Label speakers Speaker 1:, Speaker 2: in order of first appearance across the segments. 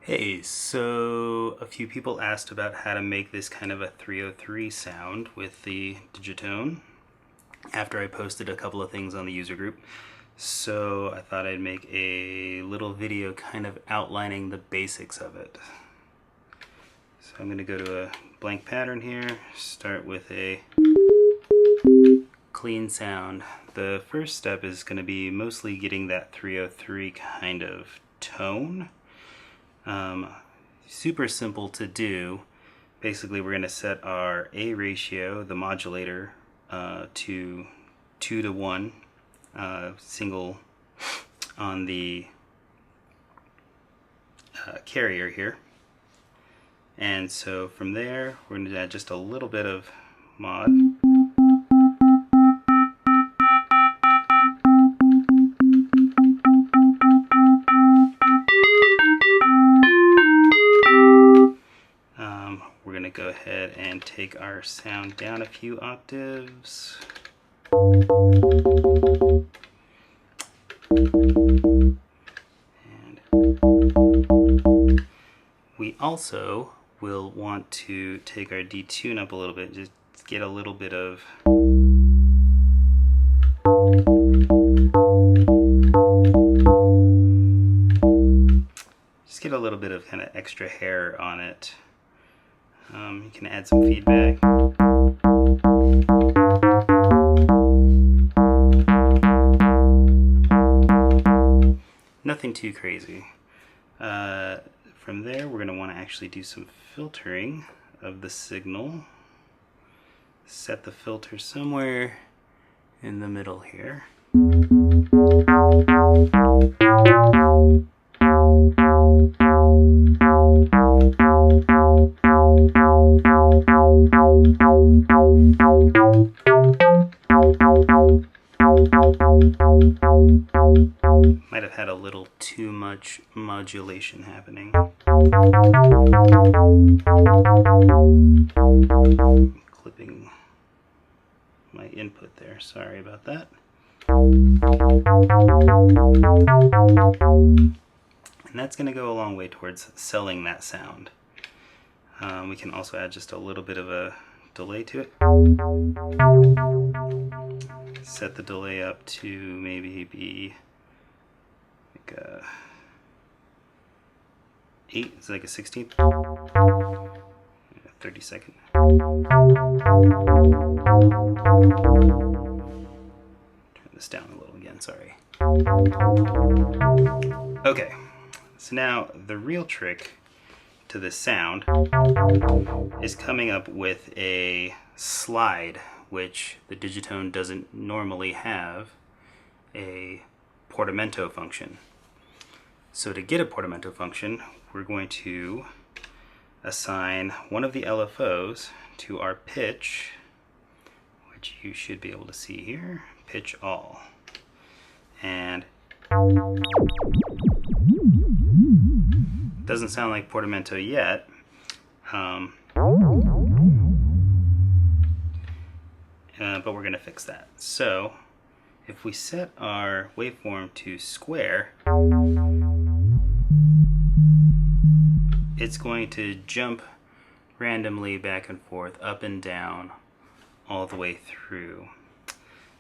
Speaker 1: Hey, so a few people asked about how to make this kind of a 303 sound with the Digitone after I posted a couple of things on the user group. So I thought I'd make a little video kind of outlining the basics of it. So I'm going to go to a blank pattern here, start with a clean sound. The first step is going to be mostly getting that 303 kind of tone. Super simple to do. Basically, we're going to set our A ratio, the modulator, to 2 to 1, single on the carrier here. And so from there, we're going to add just a little bit of mod. We're going to go ahead and take our sound down a few octaves. And we also will want to take our detune up a little bit, just get a little bit of kind of extra hair on it. You can add some feedback. Nothing too crazy. From there, we're going to want to actually do some filtering of the signal. Set the filter somewhere in the middle here. Might have had a little too much modulation happening. Clipping my input there, sorry about that. And that's going to go a long way towards selling that sound. We can also add just a little bit of a delay to it. Set the delay up to maybe be like a 8, it's like a 16th. 30-second. Turn this down a little again, sorry. Okay, so now the real trick to this sound is coming up with a slide, which the Digitone doesn't normally have a Portamento function. So to get a Portamento function, we're going to assign one of the LFOs to our pitch, which you should be able to see here, pitch all. And doesn't sound like Portamento yet. But we're going to fix that. So if we set our waveform to square, it's going to jump randomly back and forth, up and down, all the way through.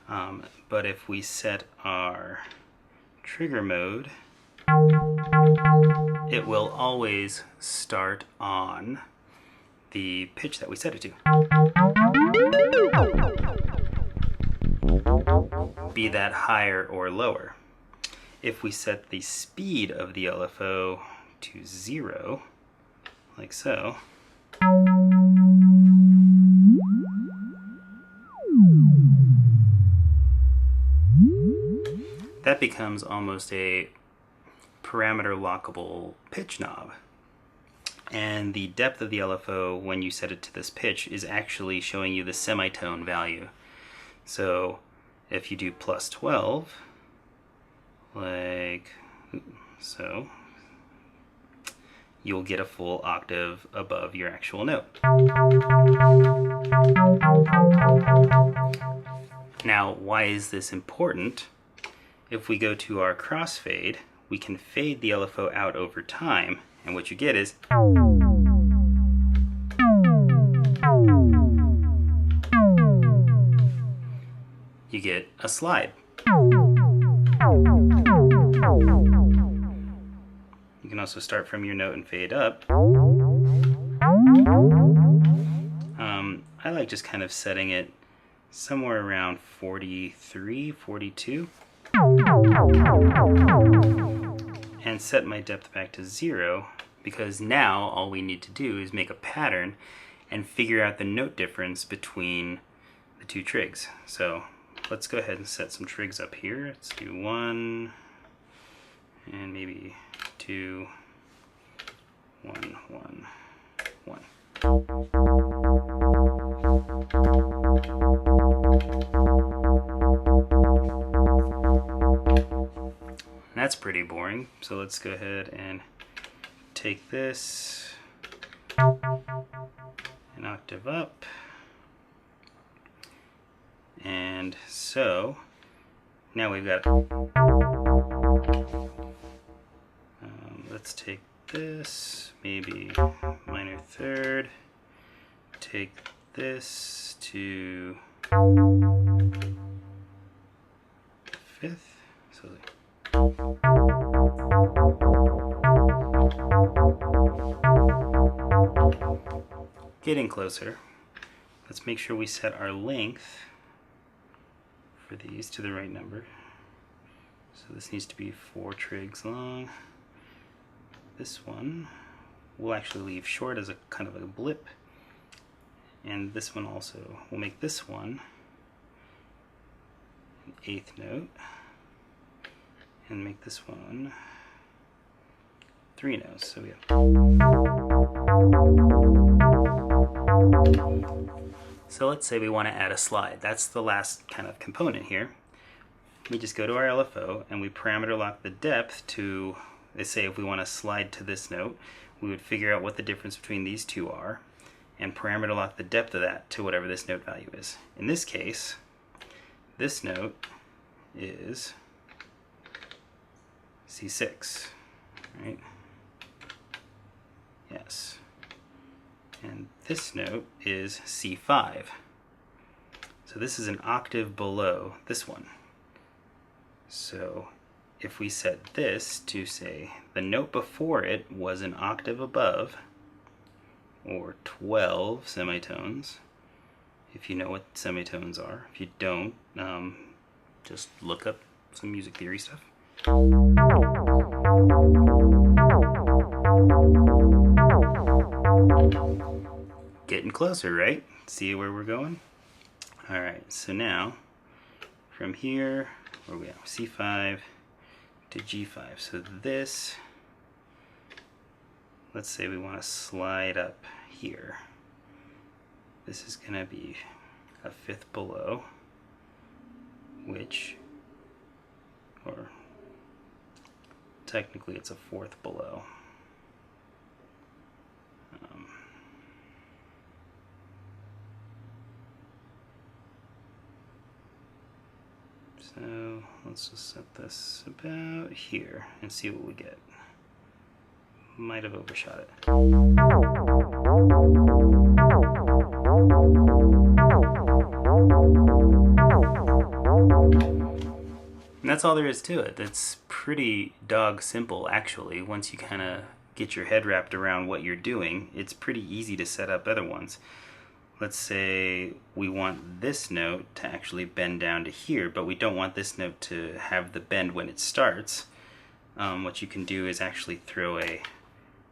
Speaker 1: But if we set our trigger mode, it will always start on the pitch that we set it to, be that higher or lower. If we set the speed of the LFO to 0, like so, that becomes almost a parameter lockable pitch knob. And the depth of the LFO when you set it to this pitch is actually showing you the semitone value. So if you do plus 12, like so, you'll get a full octave above your actual note. Now, why is this important? If we go to our crossfade, we can fade the LFO out over time And what you get is you get a slide. You can also start from your note and fade up. I like just kind of setting it somewhere around 43, 42. And set my depth back to 0, because now all we need to do is make a pattern and figure out the note difference between the two trigs. So let's go ahead and set some trigs up here. Let's do 1 and maybe 2, 1, 1, 1. That's pretty boring, so let's go ahead and take this an octave up. And so now we've got, let's take this, maybe minor third, take this to fifth, so getting closer. Let's make sure we set our length for these to the right number. So this needs to be 4 trigs long. This one we'll actually leave short as a kind of a blip. And this one also, we'll make this one an 8th note. And make this one 3 notes. So we have. So let's say we want to add a slide. That's the last kind of component here. We just go to our LFO and we parameter lock the depth to, let's say if we want to slide to this note, we would figure out what the difference between these two are and parameter lock the depth of that to whatever this note value is. In this case, this note is C6, right? Yes. And this note is C5. So this is an octave below this one. So if we set this to say the note before it was an octave above, or 12 semitones, if you know what semitones are. If you don't, just look up some music theory stuff. Getting closer, right? See where we're going? Alright, so now from here, where we are, C5 to G5. So this, let's say we want to slide up here. This is going to be a 5th below, which, or technically it's a 4th below. So let's just set this about here and see what we get. Might have overshot it. And that's all there is to it. It's pretty dog simple, actually. Once you kind of get your head wrapped around what you're doing, it's pretty easy to set up other ones. Let's say we want this note to actually bend down to here, but we don't want this note to have the bend when it starts. What you can do is actually throw a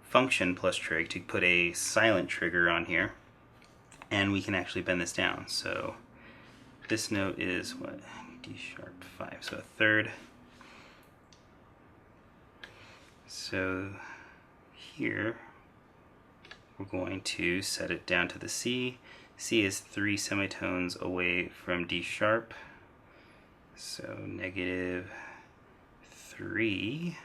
Speaker 1: function plus trig to put a silent trigger on here, and we can actually bend this down. So this note is what? D sharp 5, so a 3rd. So here we're going to set it down to the C. C is 3 semitones away from D sharp, so -3,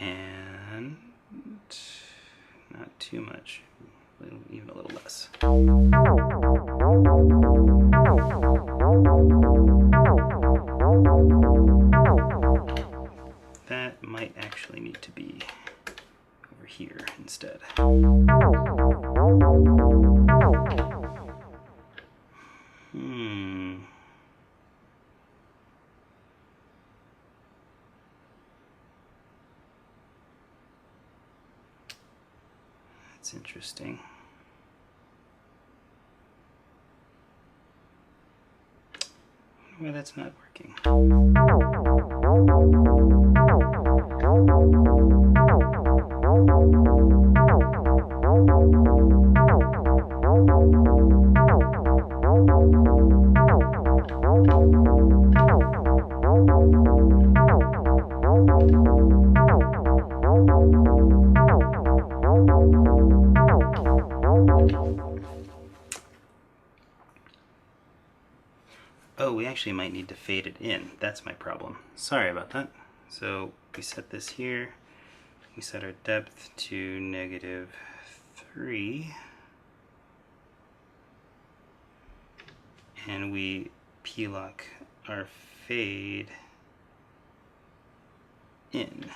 Speaker 1: and not too much, even a little less. That might actually need here instead. That's interesting. Why that's not working. Oh, we actually might need to fade it in. That's my problem. Sorry about that. So we set this here. We set our depth to -3. And we p-lock our fade in.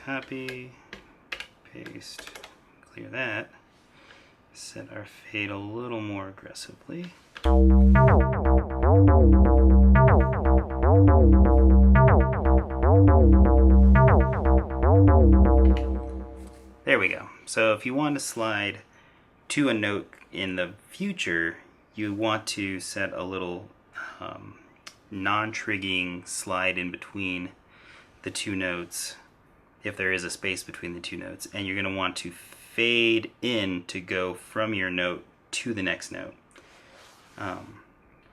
Speaker 1: Copy, paste, clear that, set our fade a little more aggressively. There we go. So if you want to slide to a note in the future, you want to set a little non-trigging slide in between the two notes, if there is a space between the two notes, and you're going to want to fade in to go from your note to the next note,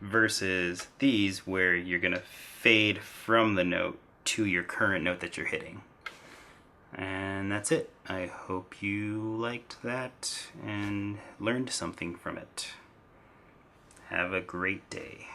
Speaker 1: versus these where you're going to fade from the note to your current note that you're hitting. And that's it. I hope you liked that and learned something from it. Have a great day.